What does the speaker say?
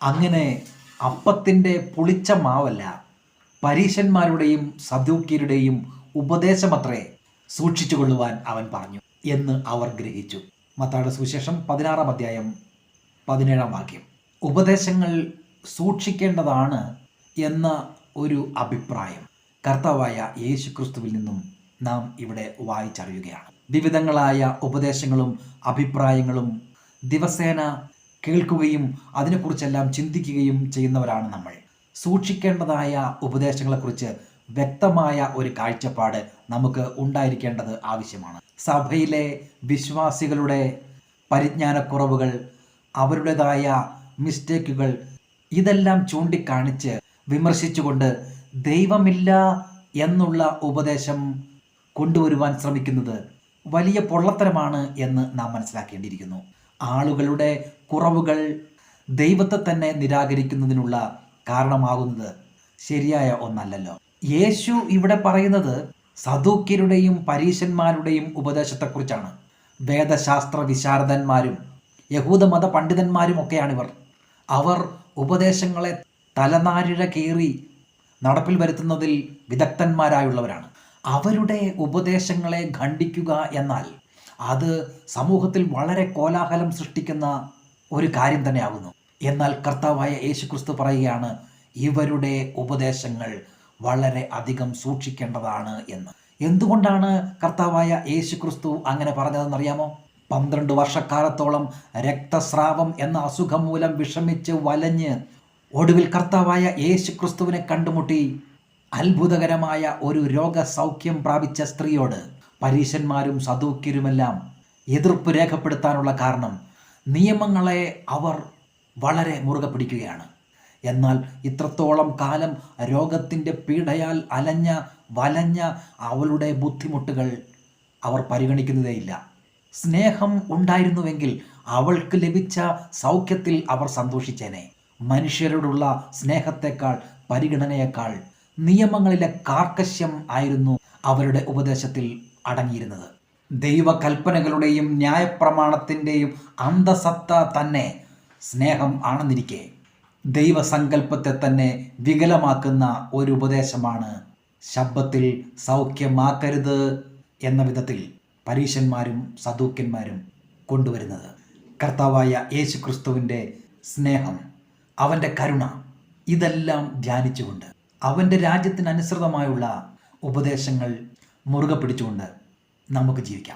അങ്ങനെ അപ്പത്തിൻ്റെ പുളിച്ച മാവല്ല, പരീശന്മാരുടെയും സദൂക്യരുടെയും ഉപദേശമത്രേ സൂക്ഷിച്ചുകൊള്ളുവാൻ അവൻ പറഞ്ഞു എന്ന് അവർ ഗ്രഹിച്ചു. മത്തായിയുടെ സുവിശേഷം 16-ാം അധ്യായം 17-ാം വാക്യം. ഉപദേശങ്ങൾ സൂക്ഷിക്കേണ്ടതാണ് എന്ന ഒരു അഭിപ്രായം കർത്താവായ യേശു ക്രിസ്തുവിൽ നിന്നും നാം ഇവിടെ വായിച്ചറിയുകയാണ്. വിവിധങ്ങളായ ഉപദേശങ്ങളും അഭിപ്രായങ്ങളും ദിവസേന കേൾക്കുകയും അതിനെക്കുറിച്ചെല്ലാം ചിന്തിക്കുകയും ചെയ്യുന്നവരാണ് നമ്മൾ. സൂക്ഷിക്കേണ്ടതായ ഉപദേശങ്ങളെക്കുറിച്ച് വ്യക്തമായ ഒരു കാഴ്ചപ്പാട് നമുക്ക് ഉണ്ടായിരിക്കേണ്ടത് ആവശ്യമാണ്. സഭയിലെ വിശ്വാസികളുടെ പരിജ്ഞാനക്കുറവുകൾ, അവരുടേതായ മിസ്റ്റേക്കുകൾ, ഇതെല്ലാം ചൂണ്ടിക്കാണിച്ച് വിമർശിച്ചുകൊണ്ട് ദൈവമില്ല എന്നുള്ള ഉപദേശം കൊണ്ടുവരുവാൻ ശ്രമിക്കുന്നത് വലിയ പൊള്ളത്തരമാണ് എന്ന് നാം മനസ്സിലാക്കേണ്ടിയിരിക്കുന്നു. ആളുകളുടെ കുറവുകൾ ദൈവത്തെ തന്നെ നിരാകരിക്കുന്നതിനുള്ള കാരണമാകുന്നത് ശരിയായ ഒന്നല്ലല്ലോ. യേശു ഇവിടെ പറയുന്നത് സദൂക്യരുടെയും പരീശന്മാരുടെയും ഉപദേശത്തെക്കുറിച്ചാണ്. വേദശാസ്ത്ര വിശാരദന്മാരും യഹൂദമത പണ്ഡിതന്മാരുമൊക്കെയാണിവർ. അവർ ഉപദേശങ്ങളെ തലനാരിഴ കീറി നടപ്പിൽ വരുത്തുന്നതിൽ വിദഗ്ധന്മാരായുള്ളവരാണ്. അവരുടെ ഉപദേശങ്ങളെ ഖണ്ഡിക്കുക എന്നാൽ അത് സമൂഹത്തിൽ വളരെ കോലാഹലം സൃഷ്ടിക്കുന്ന ഒരു കാര്യം തന്നെയാകുന്നു. എന്നാൽ കർത്താവായ യേശുക്രിസ്തു പറയുകയാണ്, ഇവരുടെ ഉപദേശങ്ങൾ വളരെ അധികം സൂക്ഷിക്കേണ്ടതാണ് എന്ന്. എന്തുകൊണ്ടാണ് കർത്താവായ യേശുക്രിസ്തു അങ്ങനെ പറഞ്ഞതെന്നറിയാമോ? 12 വർഷക്കാലത്തോളം രക്തസ്രാവം എന്ന അസുഖം മൂലം വിഷമിച്ച് വലഞ്ഞ് ഒടുവിൽ കർത്താവായ യേശുക്രിസ്തുവിനെ കണ്ടുമുട്ടി അത്ഭുതകരമായ ഒരു രോഗസൗഖ്യം പ്രാപിച്ച സ്ത്രീയോട് പരീശന്മാരും സദൂക്യരുമെല്ലാം എതിർപ്പ് രേഖപ്പെടുത്താനുള്ള കാരണം നിയമങ്ങളെ അവർ വളരെ മുറുകെ പിടിക്കുകയാണ്. എന്നാൽ ഇത്രത്തോളം കാലം രോഗത്തിൻ്റെ പീഡയാൽ വലഞ്ഞ അവളുടെ ബുദ്ധിമുട്ടുകൾ അവർ പരിഗണിക്കുന്നതേയില്ല. സ്നേഹം ഉണ്ടായിരുന്നുവെങ്കിൽ അവൾക്ക് ലഭിച്ച സൗഖ്യത്തിൽ അവർ സന്തോഷിച്ചേനെ. മനുഷ്യരോടുള്ള സ്നേഹത്തെക്കാൾ, പരിഗണനയേക്കാൾ നിയമങ്ങളിലെ കാർക്കശ്യം ആയിരുന്നു അവരുടെ ഉപദേശത്തിൽ അടങ്ങിയിരുന്നത്. ദൈവകൽപ്പനകളുടെയും ന്യായപ്രമാണത്തിൻ്റെയും അന്തസത്ത തന്നെ സ്നേഹം ആണെന്നിരിക്കെ ദൈവസങ്കല്പത്തെ തന്നെ വികലമാക്കുന്ന ഒരു ഉപദേശമാണ് ശബ്ബത്തിൽ സൗഖ്യമാക്കരുത് എന്ന വിധത്തിൽ പരീശന്മാരും സദൂക്യന്മാരും കൊണ്ടുവരുന്നത്. കർത്താവായ യേശു ക്രിസ്തുവിൻ്റെ സ്നേഹം, അവൻ്റെ കരുണ, ഇതെല്ലാം ധ്യാനിച്ചുകൊണ്ട് അവൻ്റെ രാജ്യത്തിനനുസൃതമായുള്ള ഉപദേശങ്ങൾ മുറുകെ പിടിച്ചുകൊണ്ട് നമുക്ക് ജീവിക്കാം.